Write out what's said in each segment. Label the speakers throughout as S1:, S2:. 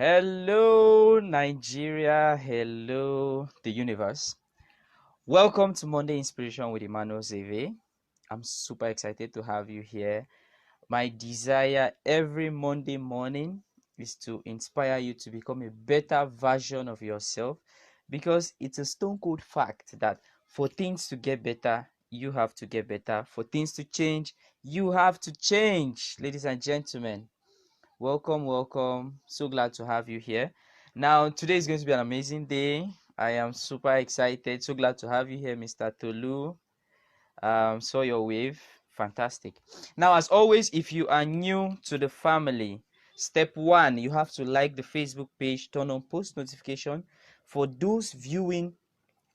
S1: Hello, Nigeria. Hello, the universe. Welcome to Monday Inspiration with Immanuel Zever. I'm super excited to have you here. My desire every Monday morning is to inspire you to become a better version of yourself because it's a stone cold fact that for things to get better, you have to get better. For things to change, you have to change. Ladies and gentlemen, welcome. So glad to have you here. Now, today is going to be an amazing day. I am super excited. So glad to have you here, Mr. Tolu. Saw your wave. Fantastic. Now, as always, if you are new to the family, step one, you have to like the Facebook page, turn on post notification. For those viewing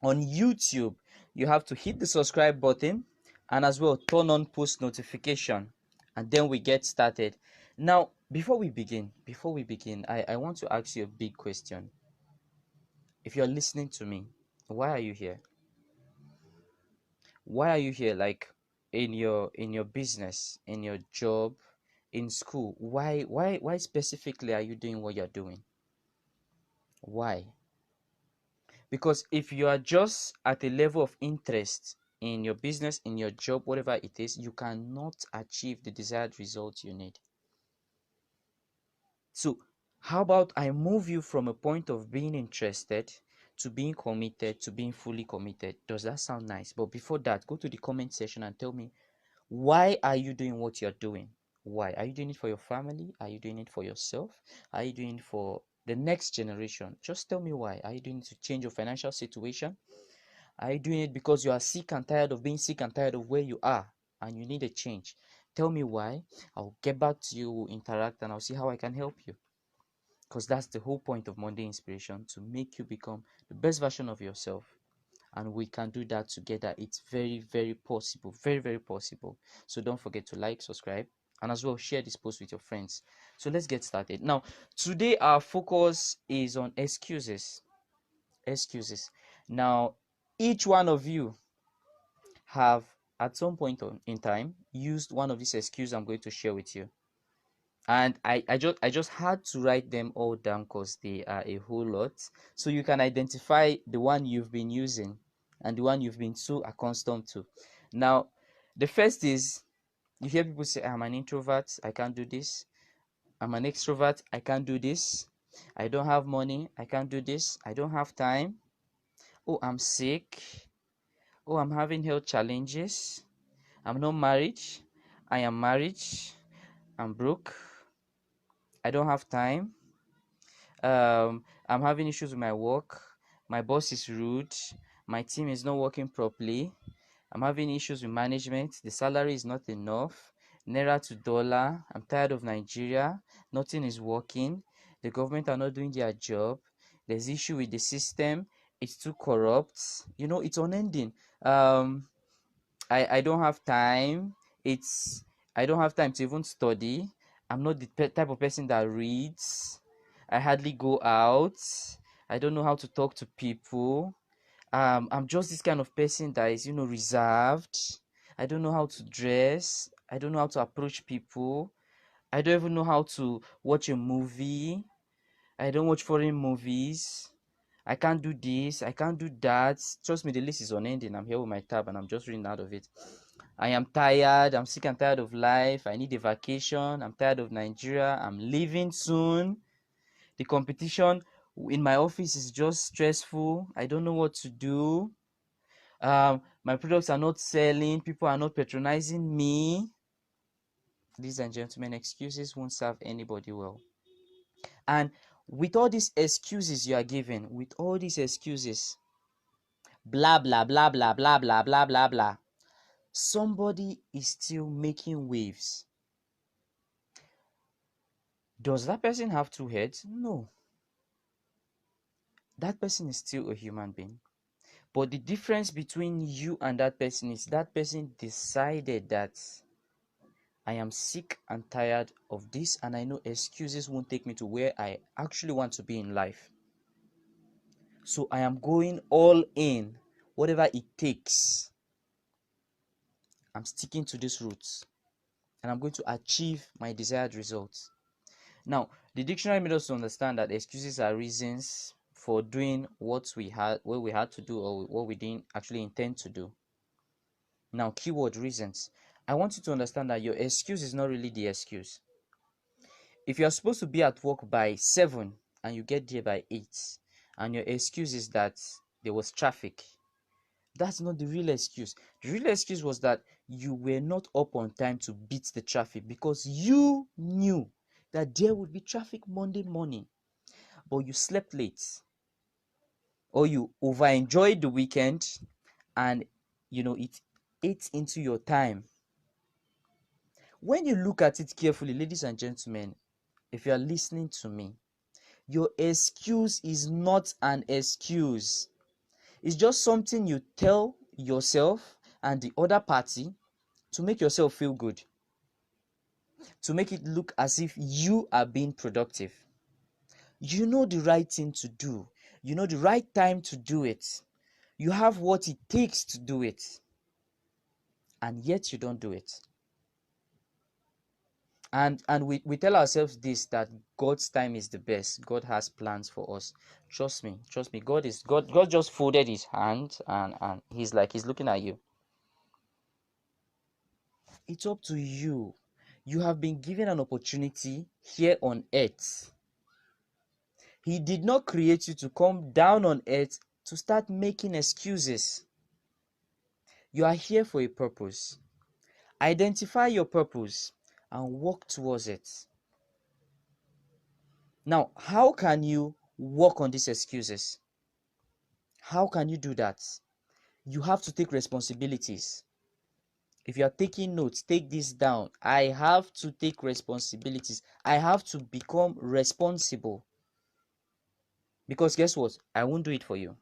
S1: on YouTube, you have to hit the subscribe button and as well turn on post notification, and then we get started. Now, before we begin, I want to ask you a big question. If you're listening to me, why are you here? Why are you here? Like in your business, in your job, in school. Why specifically are you doing what you're doing? Why? Because if you are just at a level of interest in your business, in your job, whatever it is, you cannot achieve the desired result you need. So, how about I move you from a point of being interested to being committed to being fully committed? Does that sound nice? But before that, go to the comment section and tell me, why are you doing what you're doing? Why? Are you doing it for your family? Are you doing it for yourself? Are you doing it for the next generation? Just tell me why. Are you doing it to change your financial situation? Are you doing it because you are sick and tired of being sick and tired of where you are and you need a change? Tell me why. I'll get back to you, we'll interact, and I'll see how I can help you. Because that's the whole point of Monday Inspiration, to make you become the best version of yourself. And we can do that together. It's very, very possible. Very, very possible. So don't forget to like, subscribe, and as well share this post with your friends. So let's get started. Now, today our focus is on excuses. Excuses. Now, each one of you have at some point in time used one of these excuses I'm going to share with you, and I just had to write them all down because they are a whole lot, so you can identify the one you've been using and the one you've been so accustomed to. Now, the first is, you hear people say, I'm an introvert, I can't do this. I'm an extrovert, I can't do this. I don't have money, I can't do this. I don't have time. Oh, I'm sick. Oh, I'm having health challenges. I'm not married. I am married. I'm broke. I don't have time. I'm having issues with my work. My boss is rude. My team is not working properly. I'm having issues with management. The salary is not enough. Naira to dollar. I'm tired of Nigeria. Nothing is working. The government are not doing their job. There's issue with the system. It's too corrupt. It's unending. Um, I don't have time. It's I don't have time to even study. I'm not the type of person that reads. I hardly go out. I don't know how to talk to people. I'm just this kind of person that is, reserved. I don't know how to dress. I don't know how to approach people. I don't even know how to watch a movie. I don't watch foreign movies. I can't do this. I can't do that. Trust me, the list is unending. I'm here with my tab and I'm just reading out of it. I am tired. I'm sick and tired of life. I need a vacation. I'm tired of Nigeria. I'm leaving soon. The competition in my office is just stressful. I don't know what to do. My products are not selling. People are not patronizing me. Ladies and gentlemen, excuses won't serve anybody well. And with all these excuses you are given, with all these excuses, blah, blah, blah, blah, blah, blah, blah, blah, blah, somebody is still making waves. Does that person have two heads? No. That person is still a human being. But the difference between you and that person is that person decided that I am sick and tired of this, and I know excuses won't take me to where I actually want to be in life. So I am going all in, whatever it takes. I'm sticking to these roots and I'm going to achieve my desired results. Now, the dictionary made us to understand that excuses are reasons for doing what we had to do or what we didn't actually intend to do. Now, keyword reasons. I want you to understand that your excuse is not really the excuse. If you're supposed to be at work by 7 and you get there by 8, and your excuse is that there was traffic, that's not the real excuse. The real excuse was that you were not up on time to beat the traffic because you knew that there would be traffic Monday morning, but you slept late or you over enjoyed the weekend and it ate into your time. When you look at it carefully, ladies and gentlemen, if you are listening to me, your excuse is not an excuse. It's just something you tell yourself and the other party to make yourself feel good, to make it look as if you are being productive. You know the right thing to do. You know the right time to do it. You have what it takes to do it. And yet you don't do it. And we tell ourselves this, that God's time is the best. God has plans for us. Trust me. God just folded his hand and he's looking at you. It's up to you. You have been given an opportunity here on earth. He did not create you to come down on earth to start making excuses. You are here for a purpose. Identify your purpose and work towards it. Now, how can you work on these excuses? How can you do that? You have to take responsibilities. If you are taking notes, take this down. I have to take responsibilities. I have to become responsible. Because guess what? I won't do it for you.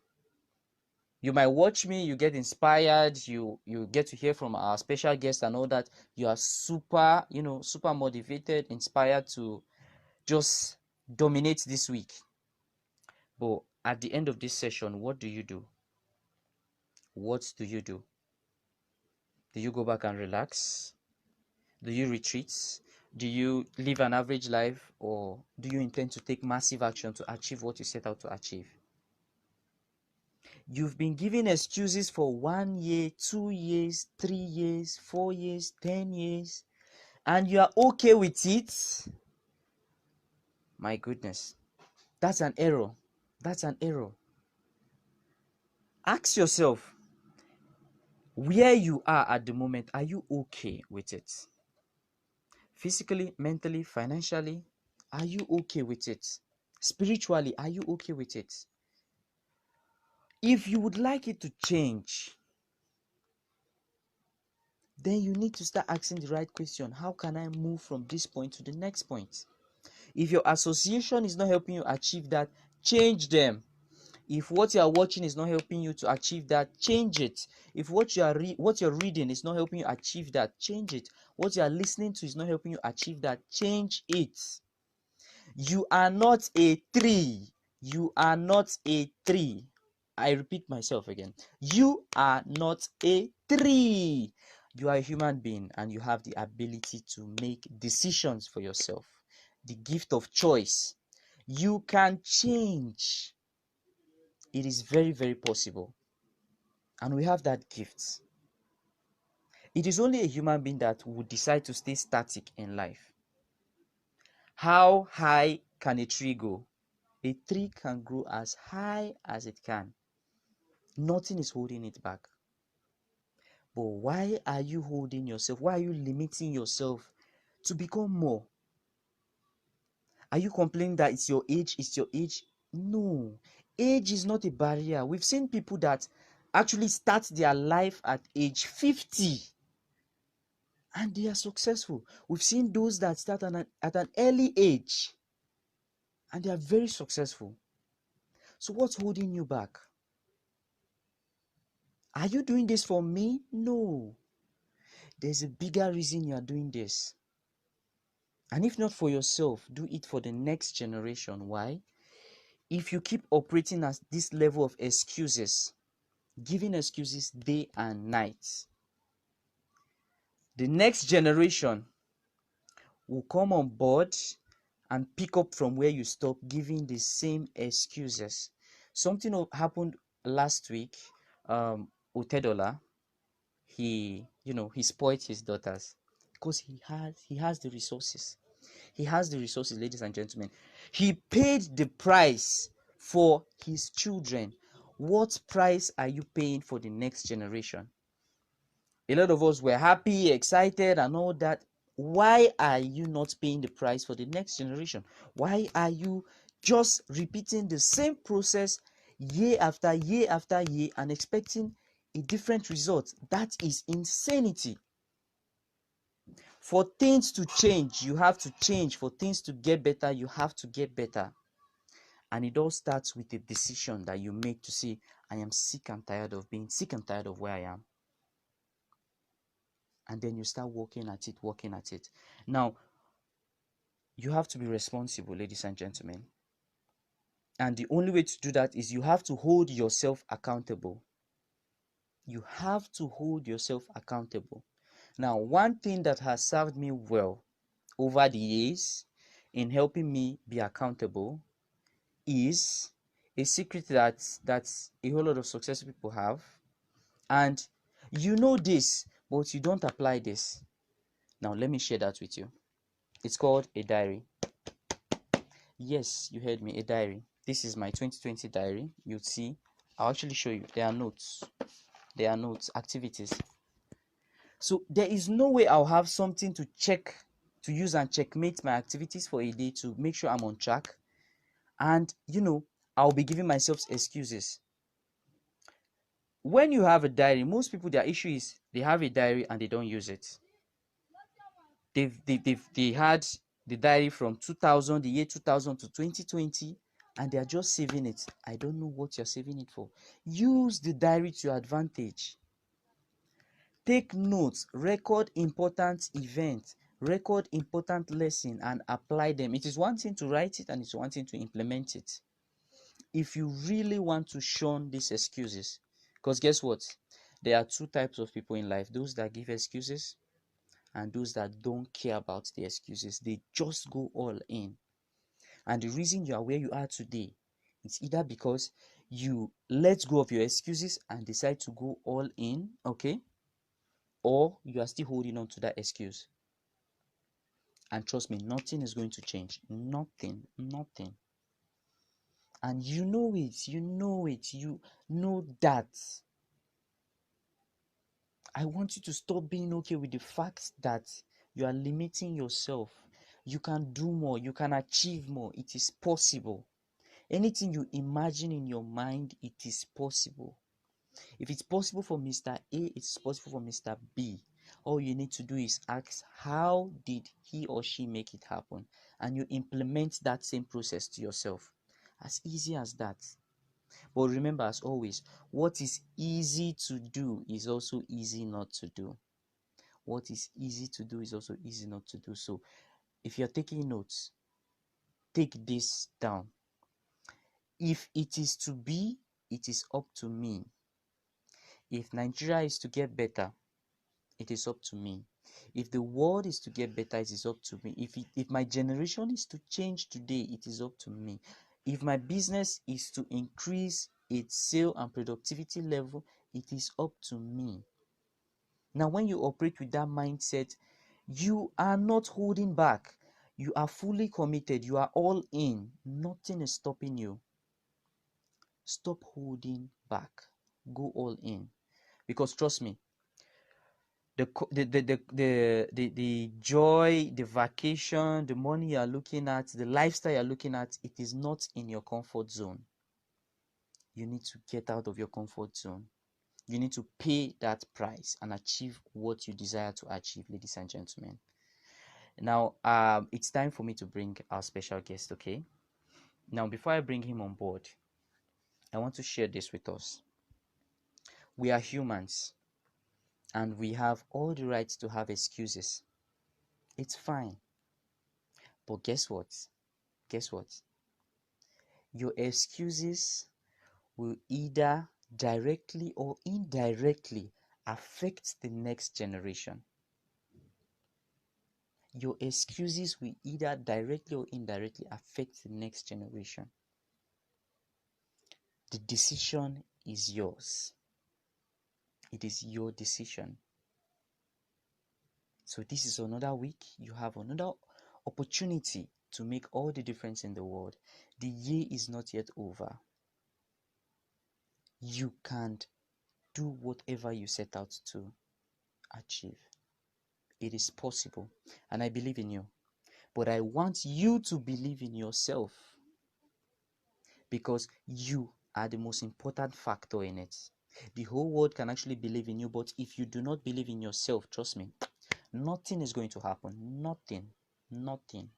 S1: You might watch me, you get inspired, you get to hear from our special guest and all that. You are super, super motivated, inspired to just dominate this week. But at the end of this session, what do you do? What do you do? Do you go back and relax? Do you retreat? Do you live an average life? Or do you intend to take massive action to achieve what you set out to achieve? You've been giving excuses for 1 year, 2 years, 3 years, 4 years, 10 years, and you are okay with it. My goodness, that's an error. That's an error. Ask yourself, where you are at the moment, are you okay with it? Physically, mentally, financially, are you okay with it? Spiritually, are you okay with it? If you would like it to change, then you need to start asking the right question. How can I move from this point to the next point? If your association is not helping you achieve that, change them. If what you are watching is not helping you to achieve that, change it. If what you're reading is not helping you achieve that, change it. What you are listening to is not helping you achieve that, change it. You are not a tree. You are not a tree. I repeat myself again. You are not a tree. You are a human being and you have the ability to make decisions for yourself. The gift of choice. You can change. It is very, very possible. And we have that gift. It is only a human being that would decide to stay static in life. How high can a tree go? A tree can grow as high as it can. Nothing is holding it back. But why are you holding yourself? Why are you limiting yourself to become more? Are you complaining that it's your age? It's your age? No. Age is not a barrier. We've seen people that actually start their life at age 50 and they are successful. We've seen those that start at an early age and they are very successful. So what's holding you back? Are you doing this for me? No. There's a bigger reason you are doing this. And if not for yourself, do it for the next generation. Why? If you keep operating at this level of excuses, giving excuses day and night, the next generation will come on board and pick up from where you stop, giving the same excuses. Something happened last week. Otedola, he spoiled his daughters because he has the resources. He has the resources, ladies and gentlemen. He paid the price for his children. What price are you paying for the next generation? A lot of us were happy, excited, and all that. Why are you not paying the price for the next generation? Why are you just repeating the same process year after year after year and expecting a different result? That is insanity. For things to change, you have to change. For things to get better, you have to get better. And it all starts with a decision that you make to say, I am sick and tired of being sick and tired of where I am. And then you start working at it, working at it. Now, you have to be responsible, ladies and gentlemen. And the only way to do that is you have to hold yourself accountable. You have to hold yourself accountable. Now, one thing that has served me well over the years in helping me be accountable is a secret that a whole lot of successful people have. And you know this, but you don't apply this. Now, let me share that with you. It's called a diary. Yes, you heard me, a diary. This is my 2020 diary. You'll see. I'll actually show you. There are notes. There are notes, activities. So there is no way I'll have something to check, to use and checkmate my activities for a day to make sure I'm on track. And, I'll be giving myself excuses. When you have a diary, most people, their issue is they have a diary and they don't use it. They had the diary from 2000, the year 2000 to 2020, and they are just saving it. I don't know what you're saving it for. Use the diary to your advantage. Take notes, record important events, record important lesson, and apply them. It is one thing to write it and it's one thing to implement it. If you really want to shun these excuses, because guess what? There are two types of people in life: those that give excuses and those that don't care about the excuses. They just go all in. And the reason you are where you are today, it's either because you let go of your excuses and decide to go all in, okay? Or you are still holding on to that excuse. And trust me, nothing is going to change. Nothing. And you know it, you know that. I want you to stop being okay with the fact that you are limiting yourself. You can do more, you can achieve more. It is possible. Anything you imagine in your mind, it is possible. If it's possible for Mr. A, it's possible for Mr. B. All you need to do is ask, how did he or she make it happen? And you implement that same process to yourself. As easy as that. But remember, as always, what is easy to do is also easy not to do. What is easy to do is also easy not to do. So if you're taking notes, take this down. If it is to be, it is up to me. If Nigeria is to get better, it is up to me. If the world is to get better, it is up to me. If my generation is to change today, it is up to me. If my business is to increase its sale and productivity level, it is up to me. Now, when you operate with that mindset, you are not holding back. You are fully committed. You are all in. Nothing is stopping you. Stop holding back. Go all in. Because trust me, the joy, the vacation, the money you are looking at, the lifestyle you are looking at, it is not in your comfort zone. You need to get out of your comfort zone. You need to pay that price and achieve what you desire to achieve, ladies and gentlemen. Now, it's time for me to bring our special guest, okay? Now, before I bring him on board, I want to share this with us. We are humans, and we have all the right to have excuses. It's fine. But guess what? Guess what? Your excuses will either directly or indirectly affect the next generation. your excuses will either directly or indirectly affect the next generation. The decision is yours. It is your decision. So this is another week. You have another opportunity to make all the difference in the world. The year is not yet over. You can do whatever you set out to achieve. It is possible, and I believe in you. But I want you to believe in yourself, because you are the most important factor in it. The whole world can actually believe in you, but if you do not believe in yourself, trust me, nothing is going to happen. Nothing. Nothing.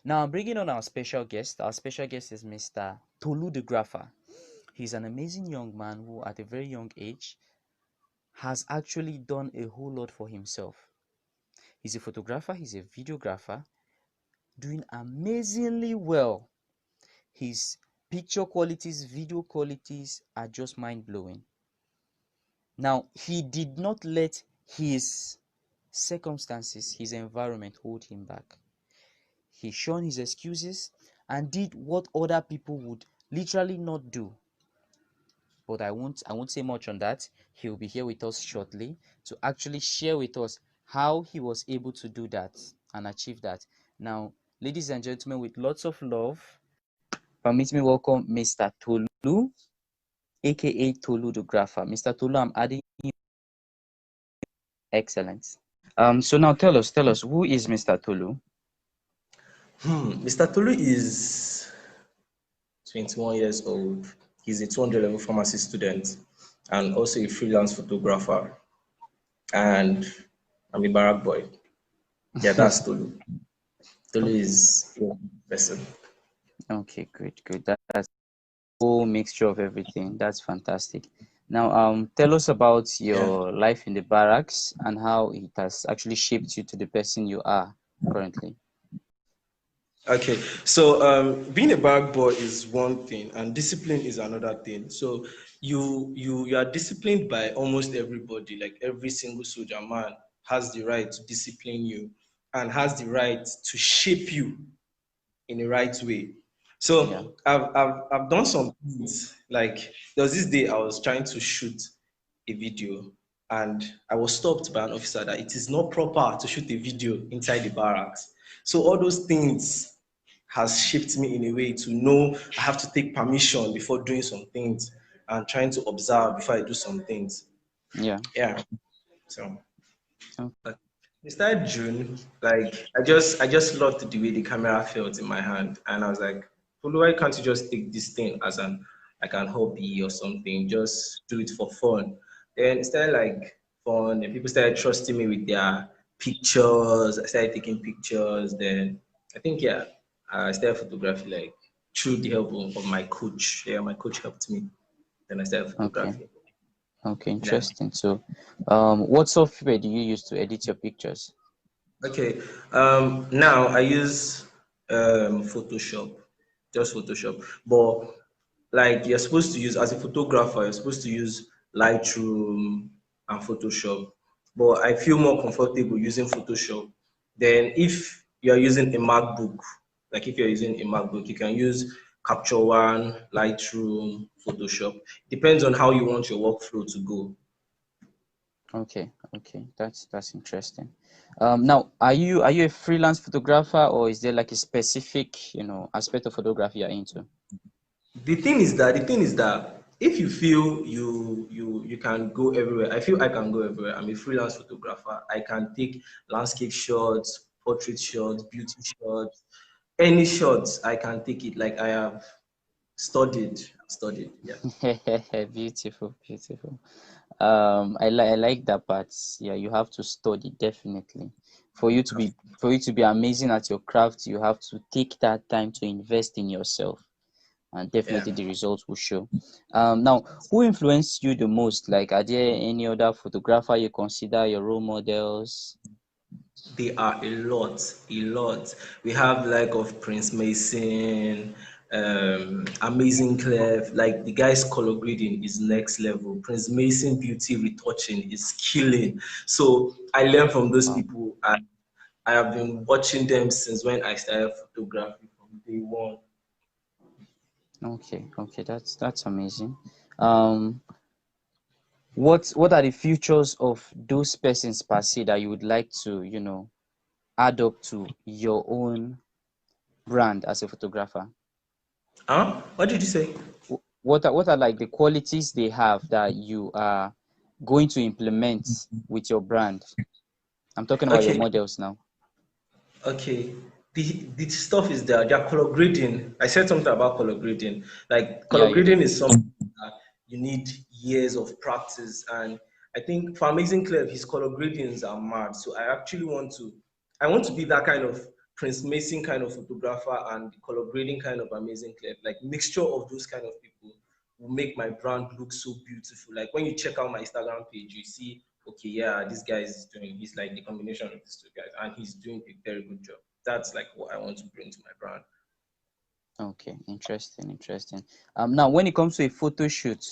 S1: Now I'm bringing on our special guest. Our special guest is Mr. Tolu the Grapher. He's an amazing young man who, at a very young age, has actually done a whole lot for himself. He's a photographer, he's a videographer, doing amazingly well. His picture qualities, video qualities are just mind-blowing. Now, he did not let his circumstances, his environment hold him back. He shunned his excuses and did what other people would literally not do. But I won't say much on that. He'll be here with us shortly to actually share with us how he was able to do that and achieve that. Now, ladies and gentlemen, with lots of love, permit me welcome Mr. Tolu, aka Tolu the Grapher. Mr. Tolu, I'm adding you. Excellent. So now tell us, who is Mr. Tolu?
S2: Mr. Tolu is 21 years old. He's a 200 level pharmacy student and also a freelance photographer. And I'm a barrack boy. Yeah, that's Tolu. Tolu
S1: Okay.
S2: is a person.
S1: Okay, great. That's a whole mixture of everything. That's fantastic. Now, tell us about
S2: Yeah.
S1: your life in the barracks and how it has actually shaped you to the person you are currently.
S2: Okay, so being a bad boy is one thing, and discipline is another thing. So you are disciplined by almost everybody. Like every single soldier man has the right to discipline you, and has the right to shape you in the right way.
S1: Yeah.
S2: So I've done some things. Like there was this day I was trying to shoot a video, and I was stopped by an officer that it is not proper to shoot a video inside the barracks. So all those things has shaped me in a way to know I have to take permission before doing some things and trying to observe before I do some things.
S1: Yeah.
S2: Yeah. So
S1: Okay.
S2: it started June. Like I just loved the way the camera felt in my hand, and I was like, "Well, why can't you just take this thing as an like an hobby or something? Just do it for fun." Then it started like fun, and people started trusting me with their pictures. I started taking pictures. Then I think yeah, I started photography like through the help of my coach. Yeah, my coach helped me. Then I started
S1: Okay.
S2: photography.
S1: Okay.
S2: Yeah.
S1: Interesting. So, what software do you use to edit your pictures?
S2: Okay. Now I use Photoshop, just Photoshop. But like you're supposed to use as a photographer, you're supposed to use Lightroom and Photoshop. But I feel more comfortable using Photoshop. Then if you're using a MacBook, like if you're using a MacBook, you can use Capture One, Lightroom, Photoshop. Depends on how you want your workflow to go.
S1: Okay. Okay. That's interesting. Now, are you a freelance photographer, or is there like a specific, aspect of photography you're into?
S2: The thing is that if you feel you can go everywhere, I feel I can go everywhere. I'm a freelance photographer. I can take landscape shots, portrait shots, beauty shots, any shots. I can take it. Like I have studied. Yeah.
S1: Beautiful, beautiful. I like that part. Yeah, you have to study definitely. For you to be amazing at your craft, you have to take that time to invest in yourself, and
S2: Yeah.
S1: definitely the results will show. Now, who influenced you the most? Like, are there any other photographer you consider your role models?
S2: They are a lot, a lot. We have like of Prince Mason, Amazing Clef. Like the guy's color grading is next level. Prince Mason beauty retouching is killing. So I learned from those
S1: Wow.
S2: people, and I have been watching them since when I started photography from day one.
S1: Okay, okay, that's amazing. Um, what are the features of those persons per se that you would like to, add up to your own brand as a photographer?
S2: Huh? What did you say?
S1: What are like the qualities they have that you are going to implement with your brand? I'm talking about your
S2: Okay,
S1: models now.
S2: okay. The stuff is there. They're color grading. I said something about color grading. Like
S1: Yeah,
S2: color
S1: you
S2: grading
S1: did.
S2: is something that you need years of practice. And I think for Amazing Clef, his color gradings are mad. So I want to be that kind of Prince Mason kind of photographer and the color grading kind of Amazing Clef. Like mixture of those kind of people will make my brand look so beautiful. Like when you check out my Instagram page, you see, okay, yeah, this guy is doing, he's like the combination of these two guys, and he's doing a very good job. That's like what I want to bring to my brand.
S1: Okay, interesting, interesting. Now when it comes to a photo shoot,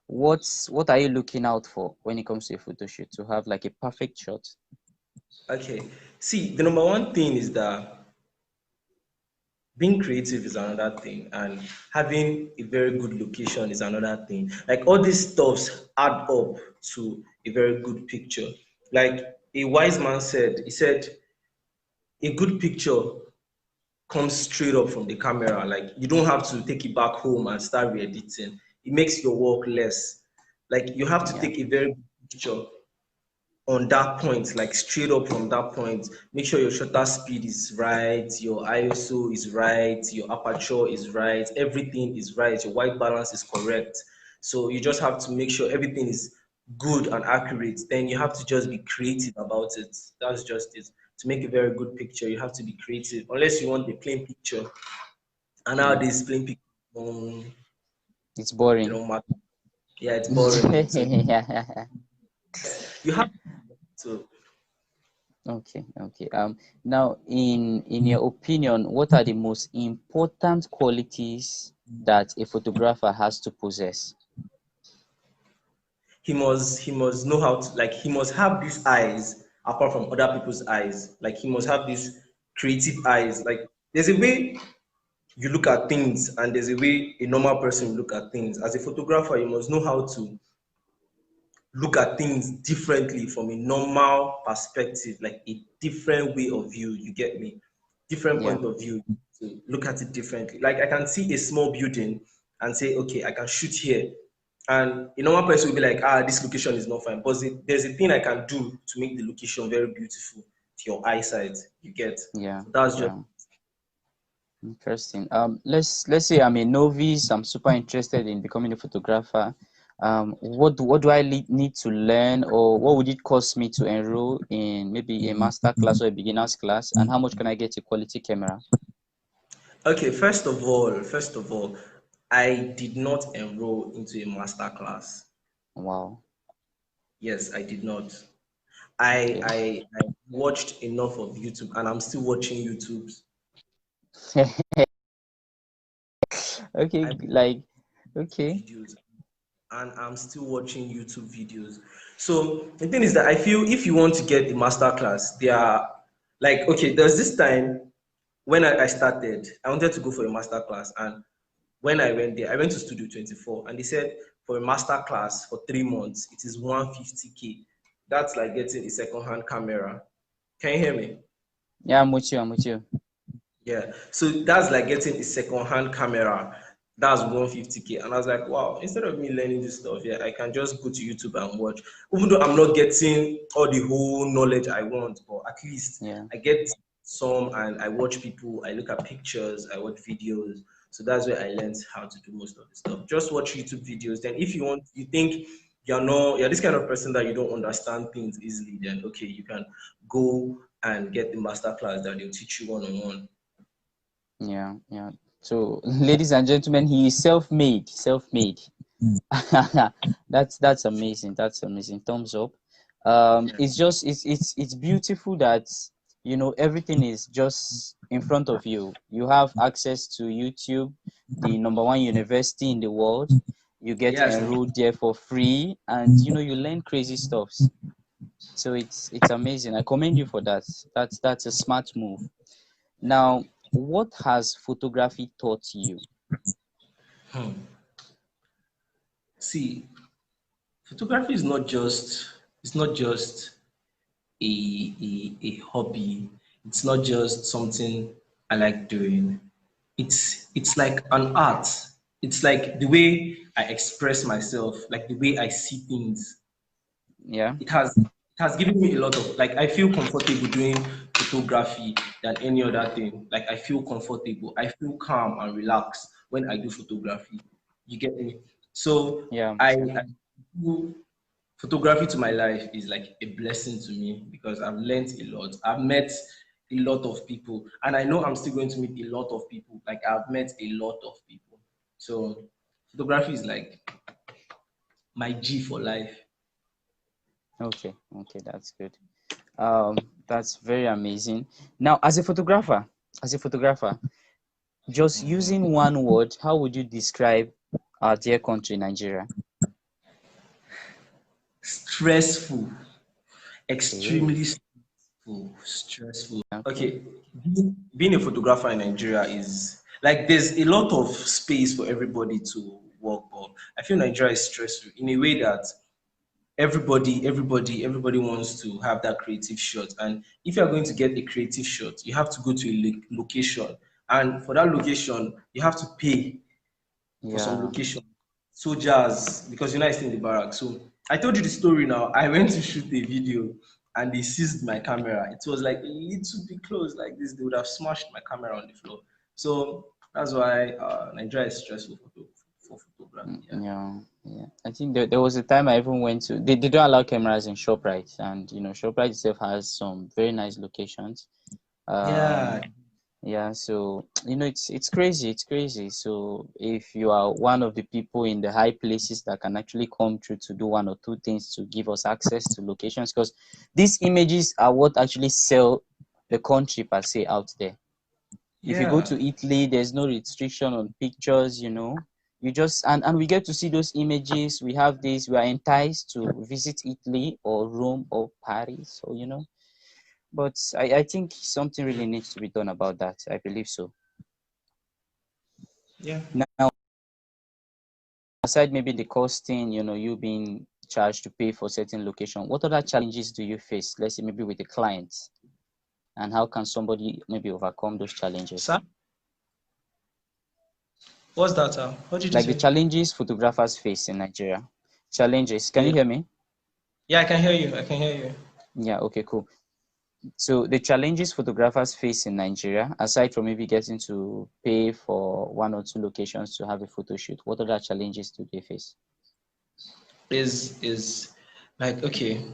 S1: what are you looking out for when it comes to a photo shoot to have like a perfect shot?
S2: Okay, see, the number one thing is that being creative is another thing, and having a very good location is another thing. Like all these stuffs add up to a very good picture. Like a wise man said, he said, a good picture comes straight up from the camera. Like you don't have to take it back home and start re-editing. It makes your work less. Like you have to
S1: Yeah,
S2: take a very good picture on that point, like straight up from that point. Make sure your shutter speed is right, your ISO is right, your aperture is right, everything is right, your white balance is correct. So you just have to make sure everything is good and accurate. Then you have to just be creative about it. That's just it. To make a very good picture, you have to be creative. Unless you want a plain picture, and
S1: yeah.
S2: nowadays plain picture,
S1: It's
S2: they
S1: boring.
S2: don't matter. Yeah, it's boring. So
S1: Yeah.
S2: you have to.
S1: Okay, okay. Now in your opinion, what are the most important qualities that a photographer has to possess?
S2: He must know how to, like, he must have these eyes apart from other people's eyes. Like he must have these creative eyes. Like there's a way you look at things and there's a way a normal person look at things. As a photographer, you must know how to look at things differently from a normal perspective, like a different way of view. You get me? Different
S1: Yeah,
S2: point of view to look at it differently. Like I can see a small building and say, okay, I can shoot here. And a normal person will be like, ah, this location is not fine. But there's a thing I can do to make the location very beautiful to your eyesight. You get?
S1: yeah,
S2: So that's just
S1: yeah. Interesting. Let's say I'm a novice. I'm super interested in becoming a photographer. What do I need to learn, or what would it cost me to enroll in maybe a master class or a beginner's class? And how much can I get a quality camera?
S2: okay. First of all, I did not enroll into a master class.
S1: Wow.
S2: Yes, I did not.
S1: Okay.
S2: I watched enough of YouTube, and I'm still watching YouTube.
S1: Okay,
S2: I
S1: like, okay.
S2: videos, and I'm still watching YouTube videos. So the thing is that I feel if you want to get the master class, they are like, okay, there's this time when I started, I wanted to go for a master class, and when I went there, I went to Studio 24, and they said for a master class for 3 months, it is 150K. That's like getting a second-hand camera. Can you hear me?
S1: Yeah, I'm with you. I'm with you.
S2: Yeah, so that's like getting a second-hand camera. That's 150K. And I was like, wow, instead of me learning this stuff, yeah, I can just go to YouTube and watch. Even though I'm not getting all the whole knowledge I want, but at least
S1: Yeah,
S2: I get some, and I watch people, I look at pictures, I watch videos. So that's where I learned how to do most of the stuff. Just watch YouTube videos. Then if you think you're this kind of person that you don't understand things easily, then okay, you can go and get the master class that they'll teach you one on one.
S1: yeah, yeah. So, ladies and gentlemen, he is self-made. Self-made. That's amazing. That's amazing. Thumbs up.
S2: Yeah.
S1: It's just it's beautiful that you know, everything is just in front of you. You have access to YouTube, the number one university in the world. You get
S2: Yes.
S1: enrolled there for free, and you know, you learn crazy stuffs. So it's amazing. I commend you for that. That's a smart move. Now, what has photography taught you?
S2: See, photography is not just a, a hobby. It's not just something I like doing. It's like an art. It's like the way I express myself, like the way I see things.
S1: Yeah,
S2: It has given me a lot of, like, I feel comfortable doing photography than any other thing. Like, I feel comfortable. I feel calm and relaxed when I do photography. You get me? So
S1: yeah,
S2: I feel photography to my life is like a blessing to me because I've learned a lot. I've met a lot of people, and I know I'm still going to meet a lot of people. Like, I've met a lot of people. So photography is like my G for life.
S1: okay, okay, that's good. That's very amazing. Now, as a photographer, just using one word, how would you describe our dear country, Nigeria?
S2: Stressful,
S1: Hey,
S2: extremely stressful, stressful.
S1: okay,
S2: Okay, being a photographer in Nigeria is like there's a lot of space for everybody to work, but I feel Nigeria is stressful in a way that everybody wants to have that creative shot. And if you're going to get a creative shot, you have to go to a location, and for that location you have to pay for some
S1: yeah,
S2: location. Soldiers, because you know I stay in the barracks. So I told you the story now. I went to shoot a video and they seized my camera. It was like a little bit close like this. They would have smashed my camera on the floor. So that's why Nigeria is stressful for photography. Yeah.
S1: yeah, yeah. I think there was a time I even went to, they don't allow cameras in ShopRite, and you know, ShopRite itself has some very nice locations.
S2: Yeah.
S1: Um, yeah, so you know, it's crazy, it's crazy. So if you are one of the people in the high places that can actually come through to do one or two things to give us access to locations, because these images are what actually sell the country per se out there. If you go
S2: Yeah.
S1: to Italy, there's no restriction on pictures, you know. You just and we get to see those images. We have this, we are enticed to visit Italy or Rome or Paris, or you know. But I think something really needs to be done about that. I believe so.
S2: Yeah.
S1: Now, aside maybe the costing, you know, you being charged to pay for certain location, what other challenges do you face? Let's say maybe with the clients, and how can somebody maybe overcome those challenges?
S2: Sir, what's that? What did you
S1: Like the
S2: say?
S1: challenges photographers face in Nigeria. Challenges. Can you
S2: Yeah.
S1: hear me?
S2: Yeah, I can hear you. I can hear you.
S1: Yeah, okay, cool. So the challenges photographers face in Nigeria, aside from maybe getting to pay for one or two locations to have a photo shoot, what other challenges do they face?
S2: Is like, okay,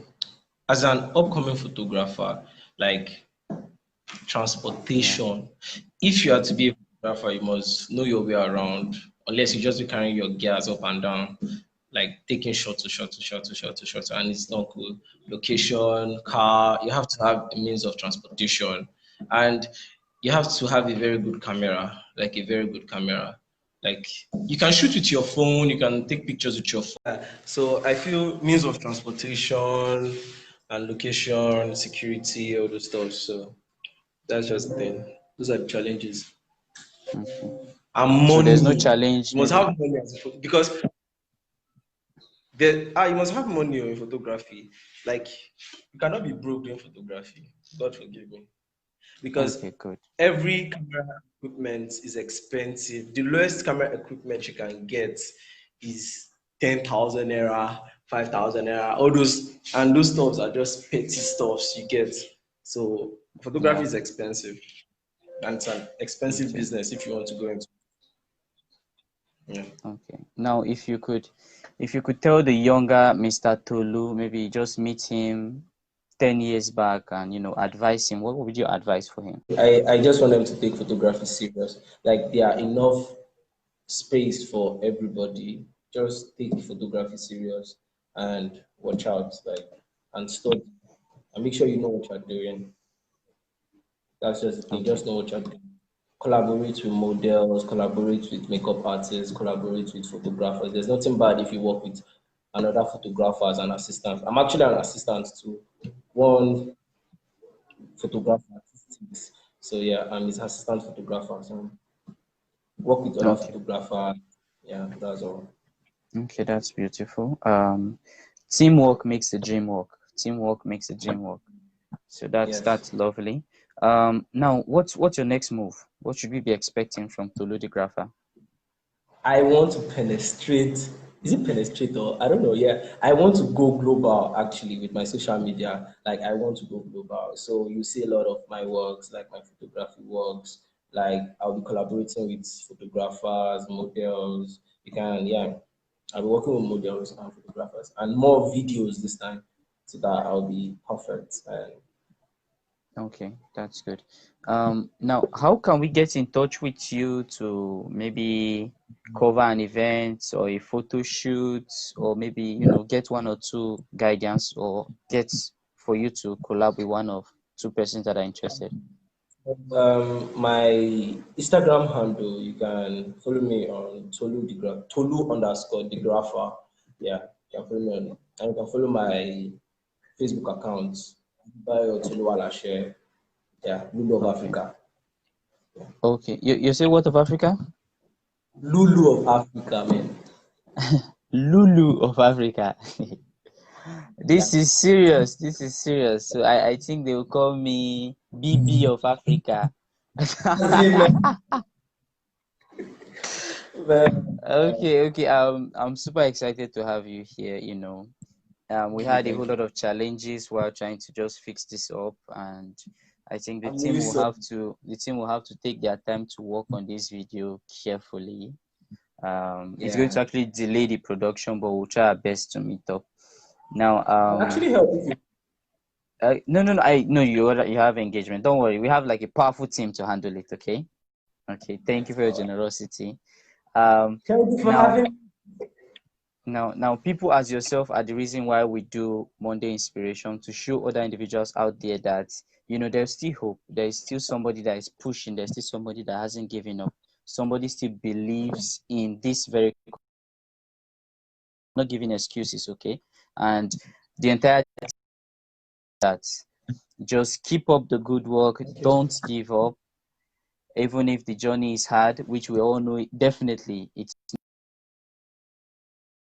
S2: as an upcoming photographer, like
S1: Yeah,
S2: transportation. If you are to be a photographer, you must know your way around, unless you just be carrying your gears up and down, like taking shot to shot to shot to shot to shot, and it's not cool. Location, car, you have to have a means of transportation, and you have to have a very good camera, like a very good camera. Like, you can shoot with your phone, you can take pictures with your phone. So I feel means of transportation and location, security, all those stuff. So that's just the thing. Those are the challenges.
S1: okay.
S2: And
S1: So there's no
S2: money.
S1: challenge
S2: You must
S1: maybe.
S2: have money because you must have money in photography. Like, you cannot be broke doing photography. God forgive me. Because
S1: Okay, good.
S2: every camera equipment is expensive. The lowest camera equipment you can get is 10,000 naira, 5,000 naira. All those, and those stuffs are just petty stuffs you get. So photography
S1: Yeah,
S2: is expensive, and it's an expensive
S1: okay,
S2: business if you want to go into. Yeah.
S1: okay. Now if you could tell the younger Mr. Tolu, maybe just meet him 10 years back and you know advise him, what would you advise for him?
S2: I just want them to take photography serious. Like, there are enough space for everybody. Just take photography serious and watch out, like, and study and make sure you know what you're doing. That's just the thing.
S1: Okay.
S2: Just know what you're doing. Collaborate with models, collaborate with makeup artists, collaborate with photographers. There's nothing bad if you work with another photographer as an assistant. I'm actually an assistant to one photographer artistics. So yeah, I'm his assistant photographer. So work with other
S1: Okay.
S2: photographers. Yeah, that's all.
S1: Okay, that's beautiful. Teamwork makes the dream work. Teamwork makes the dream work. So
S2: Yes.
S1: that's lovely. Now what's your next move? What should we be expecting from Tolu the Grapher?
S2: I want to penetrate. Is it penetrate or I don't know? Yeah, I want to go global actually with my social media. Like I want to go global. So you see a lot of my works, like my photography works. Like I'll be collaborating with photographers, models. You can, yeah. I'll be working with models and photographers and more videos this time, so that I'll be perfect. And
S1: Okay, that's good. Now how can we get in touch with you to maybe cover an event or a photo shoot, or maybe get one or two guidance, or get for you to collab with one of two persons that are interested?
S2: my Instagram handle, you can follow me on Tolu underscore degrapher. Yeah, you can follow me on, and you can follow my Facebook account, Bayo Toluwalase. Yeah, Lulu of
S1: Okay.
S2: Africa.
S1: Okay. You say what of Africa?
S2: Lulu of Africa, man.
S1: Lulu of Africa.
S2: Yeah.
S1: This is serious. This is serious. So I think they will call me BB of Africa.
S2: Man,
S1: Okay, okay. I'm super excited to have you here. We had a whole
S2: thank you.
S1: lot of challenges while trying to just fix this up, and I think
S2: I'm really sorry.
S1: the team will have to take their time to work on this video carefully. It's going
S2: Yeah.
S1: to actually delay the production, but we'll try our best to meet up. Now,
S2: I can actually help if you.
S1: no, no, no. You have engagement. Don't worry. We have like a powerful team to handle it. Okay. Okay. Thank you for your
S2: All right.
S1: generosity. Um,
S2: Thank you for
S1: now,
S2: having.
S1: people as yourself are the reason why we do Monday Inspiration, to show other individuals out there that there's still hope. There is still somebody that is pushing. There's still somebody that hasn't given up. Somebody still believes in this very. Not giving excuses, okay? And the entire that just keep up the good work.
S2: Thank you.
S1: Don't give up, even if the journey is hard, which we all know definitely it's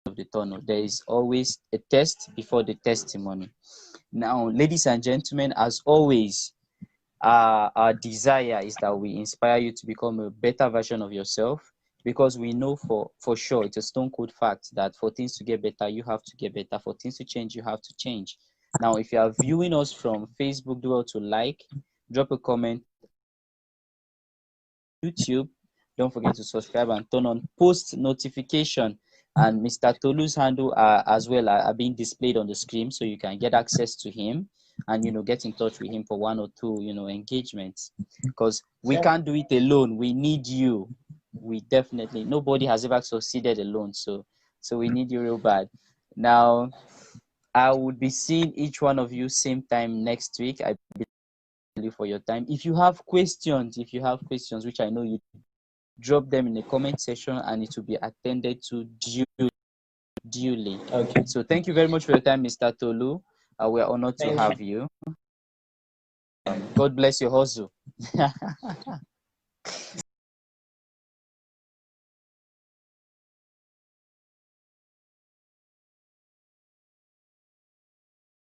S1: of the tunnel. There is always a test before the testimony. Now, ladies and gentlemen, as always, our desire is that we inspire you to become a better version of yourself, because we know for sure it's a stone cold fact that for things to get better, you have to get better. For things to change, you have to change. Now, if you are viewing us from Facebook, do well to like, drop a comment. YouTube, don't forget to subscribe and turn on post notification. And Mr. Tolu's handle as well are being displayed on the screen, so you can get access to him and get in touch with him for one or two engagements, because we
S2: Yeah.
S1: can't do it alone. We need you. We definitely, nobody has ever succeeded alone, so we need you real bad. Now, I would be seeing each one of you same time next week. I believe for your time. If you have questions, which I know you, drop them in the comment section and it will be attended to duly.
S2: Okay.
S1: So thank you very much for your time, Mr. Tolu. We're honored to
S2: Thank you.
S1: have you. God bless your hustle.